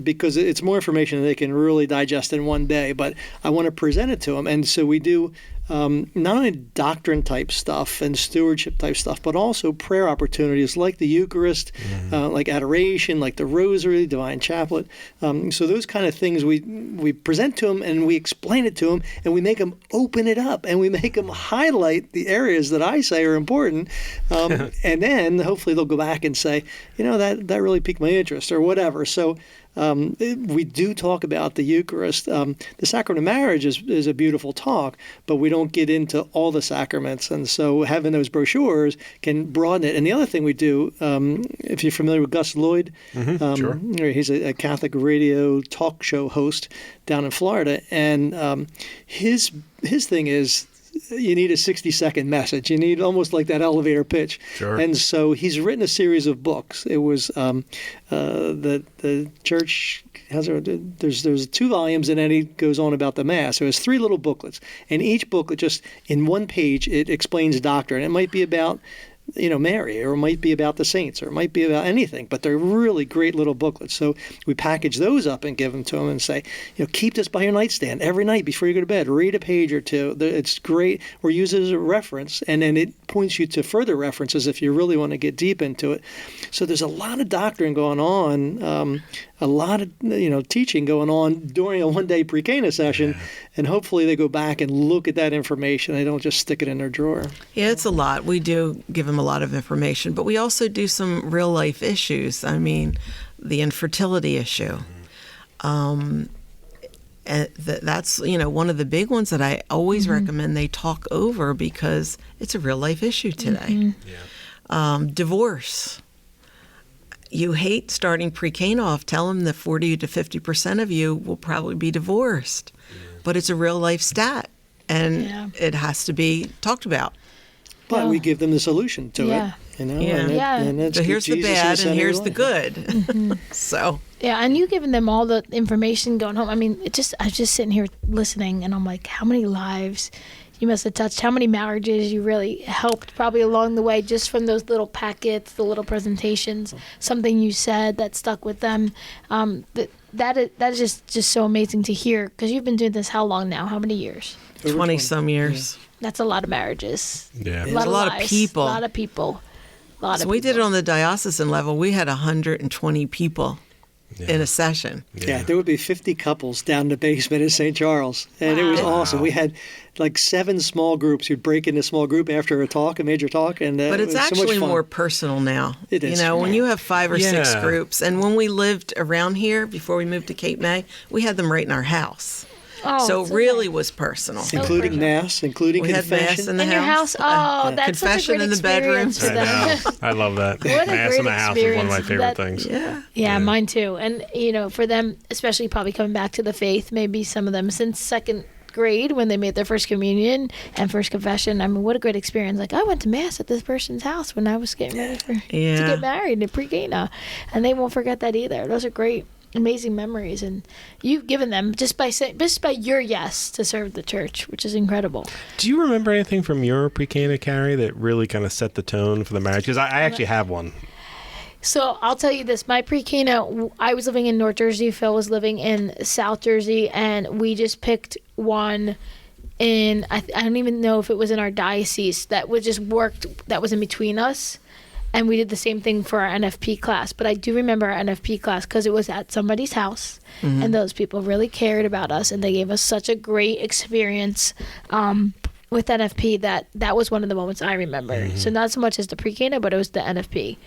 Because it's more information that they can really digest in one day, but I want to present it to them. And so we do not only doctrine type stuff and stewardship type stuff, but also prayer opportunities like the Eucharist, like adoration, like the Rosary, Divine Chaplet. So those kind of things we present to them, and we explain it to them, and we make them open it up, and we make them highlight the areas that I say are important. And then hopefully they'll go back and say, that really piqued my interest or whatever. So we do talk about the Eucharist. The sacrament of marriage is a beautiful talk, but we don't get into all the sacraments. And so having those brochures can broaden it. And the other thing we do, if you're familiar with Gus Lloyd, sure. He's a Catholic radio talk show host down in Florida. And his thing is, you need a 60-second message. You need almost like that elevator pitch. Sure. And so he's written a series of books. It was the church has there's 2 volumes, and then he goes on about the Mass. So it has 3 little booklets, and each booklet just in one page it explains doctrine. It might be about Mary, or it might be about the saints, or it might be about anything, but they're really great little booklets. So we package those up and give them to them and say, keep this by your nightstand every night before you go to bed. Read a page or two. It's great. Or use it as a reference, and then it points you to further references if you really want to get deep into it. So there's a lot of doctrine going on, a lot of teaching going on during a one-day pre-Cana session, and hopefully they go back and look at that information. They don't just stick it in their drawer. Yeah, it's a lot. We do give them a lot of information, but we also do some real-life issues. I mean, the infertility issue. And that's one of the big ones that I always recommend they talk over, because it's a real-life issue today. Divorce. You hate starting pre-Cana off. Tell them that 40 to 50% of you will probably be divorced. But it's a real life stat, and it has to be talked about. But we give them the solution to it. And so here's the bad and here's the good. So. Yeah, and you giving them all the information going home. I mean, I was just sitting here listening, and I'm like, how many lives you must have touched, how many marriages you really helped probably along the way, just from those little packets, the little presentations, something you said that stuck with them. That is just so amazing to hear, because you've been doing this how long now? How many years? 20-some years. That's a lot of marriages. Yeah. There's a lot of people. A lot of people. So we did it on the diocesan level. We had 120 people in a session. Yeah, there would be 50 couples down in the basement in St. Charles. And it was awesome. We had like 7 small groups. You'd break into a small group after a major talk. And but it's it was actually so much fun. More personal now. It is. When you have 5 or 6 groups. And when we lived around here, before we moved to Cape May, we had them right in our house. So it really was personal. Including Mass, including we confession. Had Mass in the your house? Oh, that's confession such a great in the bedroom. experience for them. I love that. What a Mass great in the house is one of my experience. favorite things. Yeah, mine too. And, for them, especially probably coming back to the faith, maybe some of them since second grade when they made their first communion and first confession. I mean, what a great experience. Like, I went to Mass at this person's house when I was getting ready to get married in pre-Cana. And they won't forget that either. Those are great, amazing memories, and you've given them just by your yes to serve the church, which is incredible. Do you remember anything from your pre-Cana, Kari, that really kind of set the tone for the marriage? Because I actually have one. So I'll tell you this: my pre-Cana, I was living in North Jersey. Phil was living in South Jersey, and we just picked one in. I don't even know if it was in our diocese that was just worked. That was in between us. And we did the same thing for our NFP class. But I do remember our NFP class because it was at somebody's house. And those people really cared about us. And they gave us such a great experience with NFP that was one of the moments I remember. So not so much as the pre-Cana, but it was the NFP,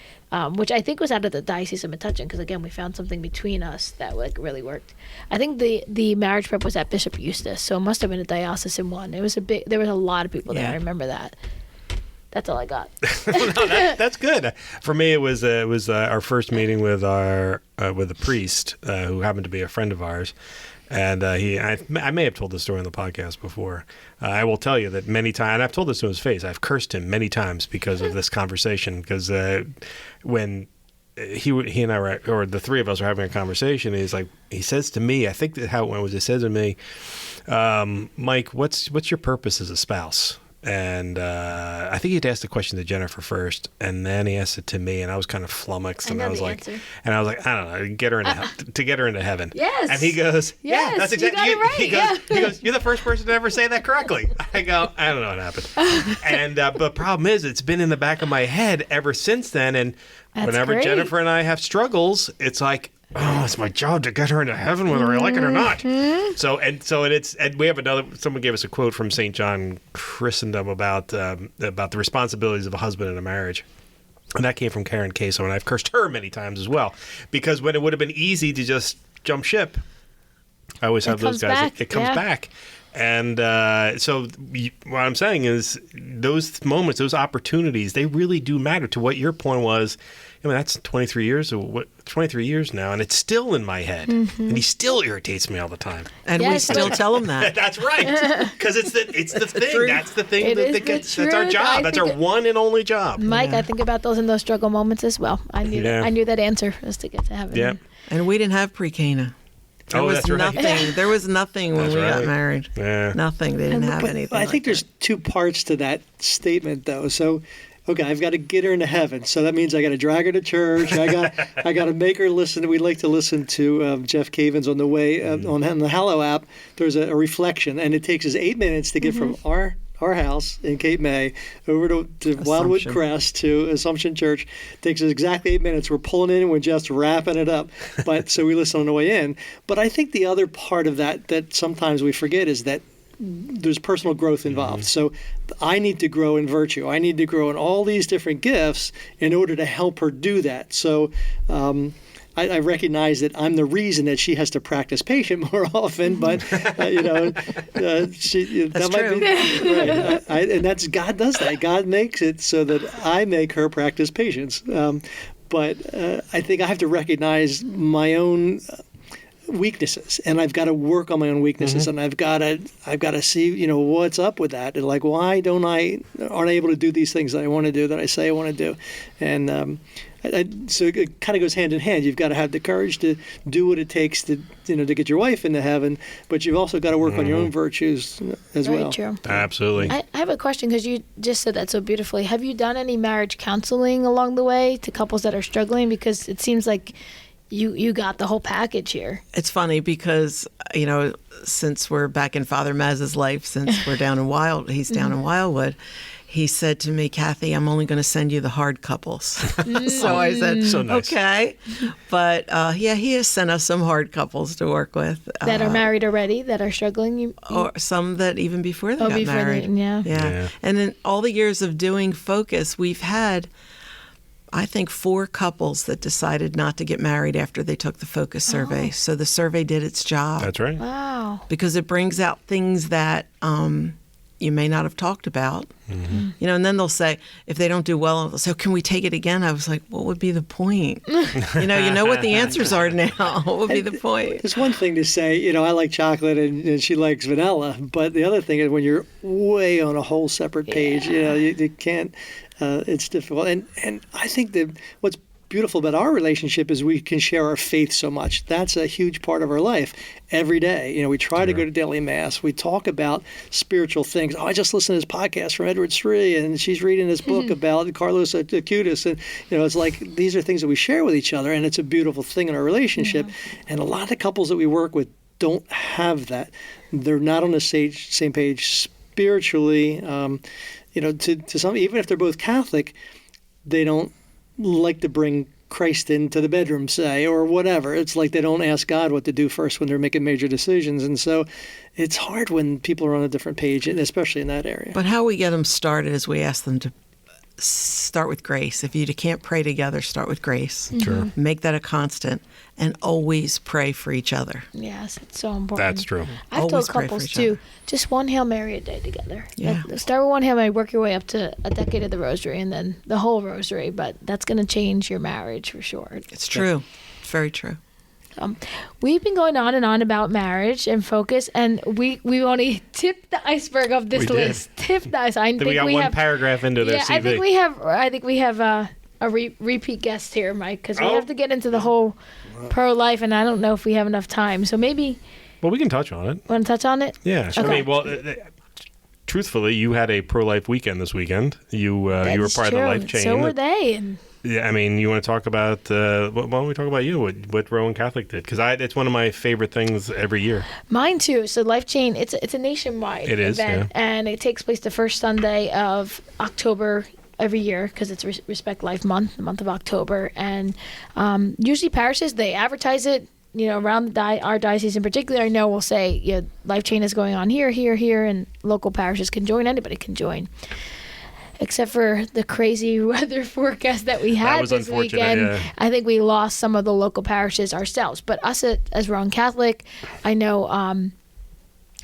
which I think was out of the Diocese of Metuchen. Because, again, we found something between us that really worked. I think the marriage prep was at Bishop Eustace. So it must have been a diocesan one. There was a lot of people there. I remember that. That's all I got. That's good. For me, it was our first meeting with with a priest who happened to be a friend of ours, and I may have told this story on the podcast before. I will tell you that many times, and I've told this to his face. I've cursed him many times because of this conversation. Because when he and I were, or the three of us were having a conversation, he says to me, I think that how it went was, he says to me, Mike, what's your purpose as a spouse? And I think he'd asked the question to Jennifer first, and then he asked it to me, and I was kind of flummoxed, and I was like, I don't know, get her into heaven. Yes. And he goes, yes, that's exactly. You got it right. He goes, you're the first person to ever say that correctly. I go, I don't know what happened. And but the problem is, it's been in the back of my head ever since then, and whenever great. Jennifer and I have struggles, it's like, oh, it's my job to get her into heaven whether I like it or not. So we have someone gave us a quote from St. John Chrysostom about the responsibilities of a husband in a marriage. And that came from Karen Queso, and I've cursed her many times as well. Because when it would have been easy to just jump ship, I always have those guys. It comes back. And so what I'm saying is those moments, those opportunities, they really do matter. To what your point was, I mean, that's 23 years now, and it's still in my head. And he still irritates me all the time. And we still tell him that. That's right. Because it's the thing. That's the thing that's our job. That's our one and only job. Mike, I think about those in those struggle moments as well. I knew that answer was to get to heaven. Yeah. And we didn't have pre-Cana. There was nothing. Right. There was nothing when we got married. Yeah. Nothing. They didn't have anything. I think there's 2 parts to that statement, though. So okay, I've got to get her into heaven. So that means I got to drag her to church. I got to make her listen. We like to listen to Jeff Cavins on the way on the Hallow app. There's a reflection, and it takes us 8 minutes to get from our house in Cape May over to Wildwood Crest to Assumption Church. It takes us exactly 8 minutes. We're pulling in and we're just wrapping it up. But so we listen on the way in. But I think the other part of that sometimes we forget is that there's personal growth involved. So I need to grow in virtue. I need to grow in all these different gifts in order to help her do that. So I recognize that I'm the reason that she has to practice patient more often, but she, that's that true. Might be right. And that's God does that. God makes it so that I make her practice patience. But I think I have to recognize my own weaknesses, and I've got to work on my own weaknesses, and I've got to see what's up with that, and like why aren't I able to do these things that I want to do, that I say I want to do, and so it kind of goes hand in hand. You've got to have the courage to do what it takes to to get your wife into heaven, but you've also got to work on your own virtues as Very well. true. Absolutely. I have a question, because you just said that so beautifully. Have you done any marriage counseling along the way to couples that are struggling? Because it seems like you got the whole package here. It's funny because, since we're back in Father Maz's life, since we're down in he's down in Wildwood, he said to me, Kathy, I'm only going to send you the hard couples. So I said, So nice. okay. But he has sent us some hard couples to work with. That are married already, that are struggling? Or some that even before they got before married. Yeah. And in all the years of doing Focus, we've had, I think, 4 couples that decided not to get married after they took the Focus survey. So the survey did its job. That's right. Wow. Because it brings out things that you may not have talked about. And then they'll say, if they don't do well, they'll say, can we take it again? I was like, what would be the point? you know what the answers are now. What would be the point? It's one thing to say, I like chocolate and she likes vanilla, but the other thing is when you're way on a whole separate page, you can't. It's difficult, and I think that what's beautiful about our relationship is we can share our faith so much. That's a huge part of our life every day. We try to go to daily mass. We talk about spiritual things. I just listened to this podcast from Edward Sri, and she's reading this book about Carlos Acutis, and it's like these are things that we share with each other, and it's a beautiful thing in our relationship. And a lot of the couples that we work with don't have that. They're not on the same page spiritually. To some, even if they're both Catholic, they don't like to bring Christ into the bedroom, say, or whatever. It's like they don't ask God what to do first when they're making major decisions. And so it's hard when people are on a different page, and especially in that area. But how we get them started is we ask them to start with grace. If you can't pray together, start with grace. Sure. Make that a constant, and always pray for each other. Yes, it's so important. That's true. I've Always told pray for couples each too, other. just one Hail Mary a day together. Yeah. Start with one Hail Mary, work your way up to a decade of the Rosary, and then the whole Rosary. But that's going to change your marriage for sure. It's true. It's very true. We've been going on and on about marriage and Focus, and we only tipped the iceberg of this We did. list. Tipped the ice. I think We got one have, paragraph into their yeah, CV. I think we have a repeat guest here, Mike, because we Oh. have to get into the whole pro-life, and I don't know if we have enough time. So maybe Well, we can touch on it. want to touch on it? Yeah. Okay. I mean, well, truthfully, you had a pro-life weekend this weekend. You were That's part of the true. life chain. So were they. And Yeah, I mean, you want to talk about, why don't we talk about you, what Rowan Catholic did? Because it's one of my favorite things every year. mine too. So Life Chain, it's a nationwide It is, event, and it takes place the first Sunday of October every year because it's Respect Life Month, the month of October. And usually parishes, they advertise it, around our diocese in particular. I know we'll say, Life Chain is going on here, here, here, and local parishes can join. Anybody can join. Except for the crazy weather forecast that we had was this unfortunate, weekend. yeah. I think we lost some of the local parishes ourselves. But us as Rowan Catholic, I know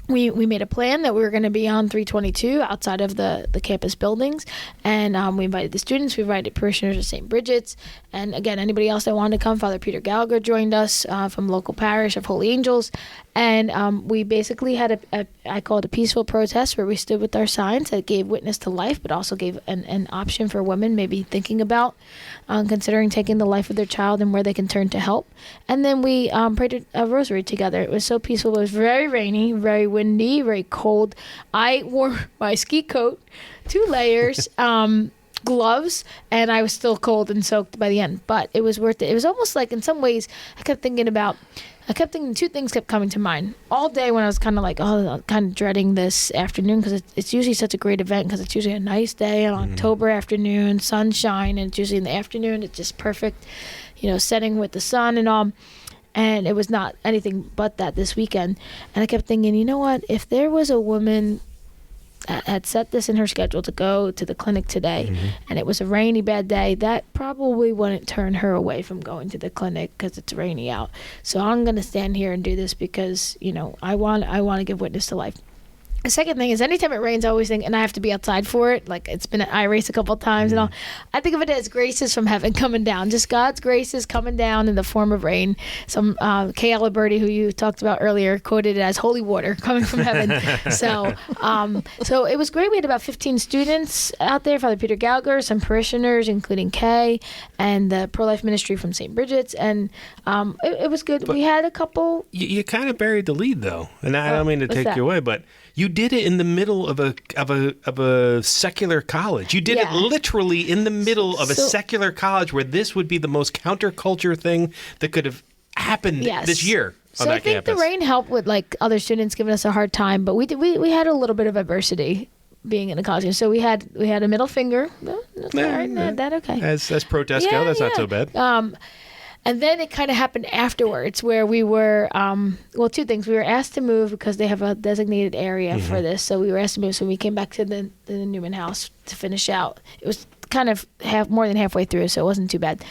we made a plan that we were going to be on 322 outside of the campus buildings. And we invited the students. We invited parishioners of St. Bridget's. And again, anybody else that wanted to come, Father Peter Gallagher joined us from local parish of Holy Angels. And we basically had I call it a peaceful protest where we stood with our signs that gave witness to life, but also gave an option for women maybe thinking about considering taking the life of their child and where they can turn to help. And then we prayed a rosary together. It was so peaceful. It was very rainy, very windy, very cold. I wore my ski coat, 2 layers. gloves, and I was still cold and soaked by the end. But it was worth it. It was almost like, in some ways, I kept thinking two things kept coming to mind all day when I was kind of dreading this afternoon, because it's usually such a great event, because it's usually a nice day, an October afternoon, sunshine, and it's usually in the afternoon. It's just perfect, setting with the sun and all. And it was not anything but that this weekend. And I kept thinking, you know what? If there was a woman that had set this in her schedule to go to the clinic today, and it was a rainy, bad day, that probably wouldn't turn her away from going to the clinic because it's rainy out. So I'm going to stand here and do this because, I want to give witness to life. The second thing is, anytime it rains, I always think, and I have to be outside for it. Like, it's been an eye race a couple of times and all. I think of it as graces from heaven coming down. Just God's graces coming down in the form of rain. Some Kay Aliberti, who you talked about earlier, quoted it as holy water coming from heaven. So it was great. We had about 15 students out there, Father Peter Gallagher, some parishioners, including Kay, and the pro-life ministry from St. Bridget's. And it was good. But we had a couple. You kind of buried the lead, though. And I don't mean to take you away, but you did it in the middle of a secular college. You did it literally in the middle of a secular college, where this would be the most counterculture thing that could have happened this year. So I think the rain helped with other students giving us a hard time, but we had a little bit of adversity being in a college. So we had a middle finger. Well, that's all right. That okay. As protests go, that's not so bad. And then it kind of happened afterwards, where we were, two things. We were asked to move because they have a designated area for this. So we were asked to move. So we came back to the Newman house to finish out. It was kind of more than halfway through, so it wasn't too bad.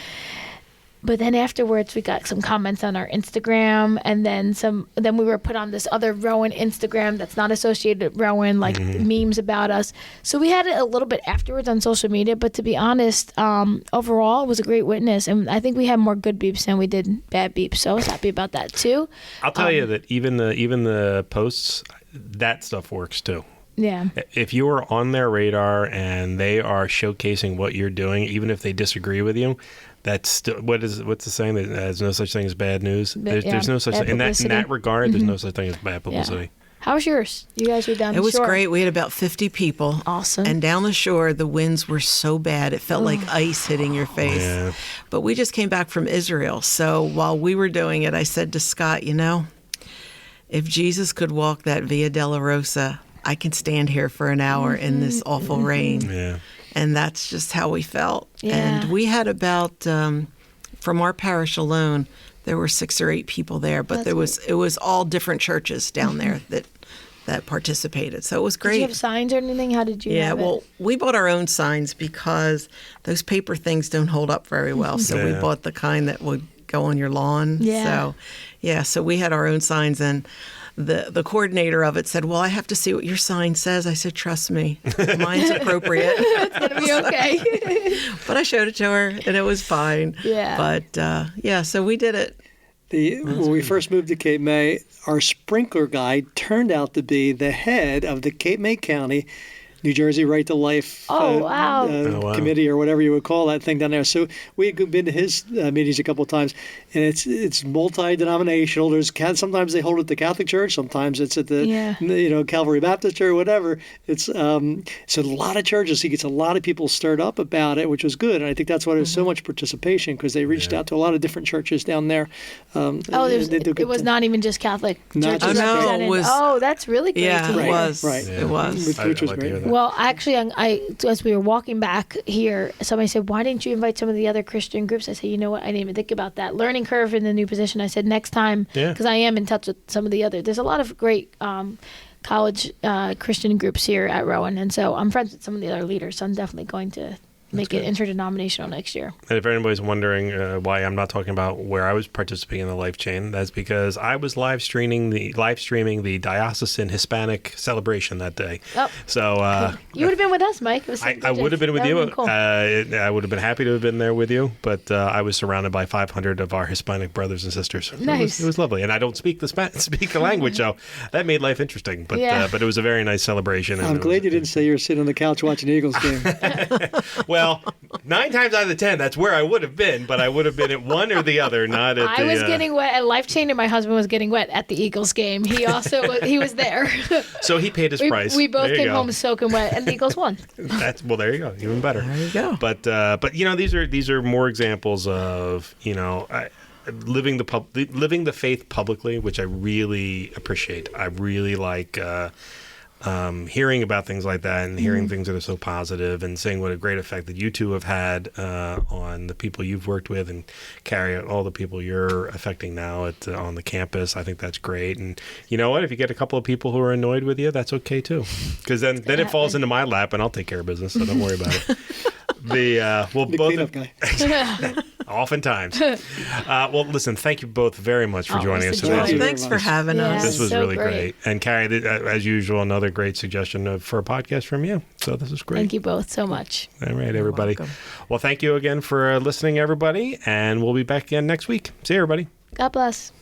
But then afterwards, we got some comments on our Instagram, and then we were put on this other Rowan Instagram that's not associated with Rowan, memes about us. So we had it a little bit afterwards on social media, but to be honest, overall, it was a great witness, and I think we had more good beeps than we did bad beeps. So I was happy about that too. I'll tell you that even the posts, that stuff works too. Yeah. If you are on their radar and they are showcasing what you're doing, even if they disagree with you, that's still, what's the saying? There's no such thing as bad news. There's no such thing in that regard. There's no such thing as bad publicity. Yeah. How was yours? You guys were down the shore. It was great. We had about 50 people. Awesome. And down the shore, the winds were so bad, it felt like ice hitting your face. Yeah. But we just came back from Israel. So while we were doing it, I said to Scott, if Jesus could walk that Via Dolorosa, I can stand here for an hour in this awful rain. Yeah. And that's just how we felt. Yeah. And we had about, from our parish alone, there were 6 or 8 people there. But it was all different churches down there that participated. So it was great. Did you have signs or anything? How did you have it? Well, we bought our own signs because those paper things don't hold up very well. So we bought the kind that would go on your lawn. Yeah. So we had our own signs, and the coordinator of it said, well, I have to see what your sign says. I said, trust me, mine's appropriate. It's going to be okay. But I showed it to her, and it was fine. Yeah. But, so we did it. When we first moved to Cape May, our sprinkler guy turned out to be the head of the Cape May County New Jersey Right to Life committee, or whatever you would call that thing down there. So we had been to his meetings a couple of times, and it's multi-denominational. Sometimes they hold it at the Catholic Church, sometimes it's at the Calvary Baptist Church, or whatever. It's so a lot of churches. He gets a lot of people stirred up about it, which was good, and I think that's why there's so much participation, because they reached out to a lot of different churches down there. It was not even just Catholic churches represented. That's really great. Yeah, to hear. it was. Right. Yeah. It was. Which was great. Well, actually, as we were walking back here, somebody said, why didn't you invite some of the other Christian groups? I said, you know what? I didn't even think about that. Learning curve in the new position. I said, next time, because I am in touch with some of the other. There's a lot of great college Christian groups here at Rowan. And so I'm friends with some of the other leaders. So I'm definitely going to make it interdenominational next year. And if anybody's wondering why I'm not talking about where I was participating in the life chain, that's because I was live streaming the diocesan Hispanic celebration that day. Oh. So you would have been with us, Mike. I would have been with you. Cool. I would have been happy to have been there with you, but I was surrounded by 500 of our Hispanic brothers and sisters. Nice. It was lovely, and I don't speak the language, so that made life interesting. But but it was a very nice celebration. I'm glad you didn't say you were sitting on the couch watching the Eagles game. Well, 9 times out of the 10, that's where I would have been, but I would have been at one or the other, not at I was getting wet at Life Chain, and my husband was getting wet at the Eagles game. He also he was there. So he paid his price. We both There you came go. home soaking wet, and the Eagles won. Well, there you go. Even better. There you go. But these are more examples of living the faith publicly, which I really appreciate. I really like hearing about things like that and hearing things that are so positive and seeing what a great effect that you two have had on the people you've worked with, and Kari, all the people you're affecting now on the campus. I think that's great. And you know what? If you get a couple of people who are annoyed with you, that's okay too, because then it falls into my lap and I'll take care of business. So don't worry about it. The cleanup guy. Oftentimes. Well, listen, thank you both very much for joining us it's a today. joy. Thanks for having us. This was so really great. great. And Kari, as usual, another great suggestion for a podcast from you. So this is great. Thank you both so much. All right, everybody. welcome. Well, thank you again for listening, everybody. And we'll be back again next week. See you, everybody. God bless.